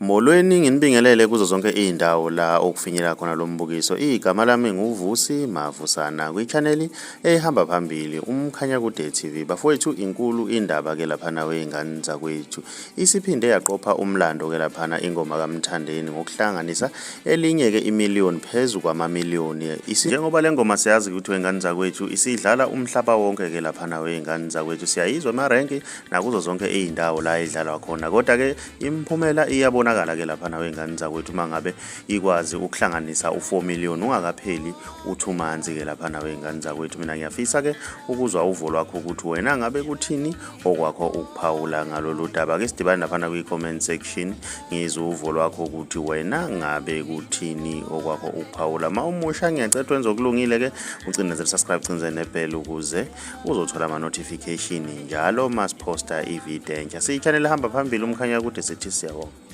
Molweni nginibingelele kuzo zonke izindawo la okufinyelela khona lo mbukiso. Igama lami nguVusi Mavusana kwi-channel ehamba phambili umkhanya kude TV. Bafowethu inkulu indaba ke laphana weingane zakwethu. Isiphinde yaqopha umlando ke laphana ingoma kaMthandeni ngokuhlanganisa elinye ke imillion phezulu kwamamillion. Njengoba le ngoma siyazi ukuthi weingane zakwethu isidlala umhlaba wonke ke laphana weingane zakwethu. Siyayizwa emarenki nakuzo zonke izindawo la idlalwa khona. Kodwa ke imphumela iyabona ke laphana weingane zakwethu mangabe ikwazi ukuhlanganisa u4 million ungakapheli u2 months ke laphana weingane zakwethu. Mina ngiyafisa ke ukuzwa uvo lwakho ukuthi wena ngabe kuthini okwakho ukuphawula ngalolu daba. Ke sidibane laphana kwi-comment section ngizwe uvo lwakho ukuthi wena ngabe kuthini okwakho ukuphawula. Mawumusha ngiyacela wenze okulungile ke ucinezele subscribe cinze nebell ukuze uzothola ama notification njalo masiposta ivideo entsha. Siyi-channel ehamba phambili umkhanya kude sithi siyabonga.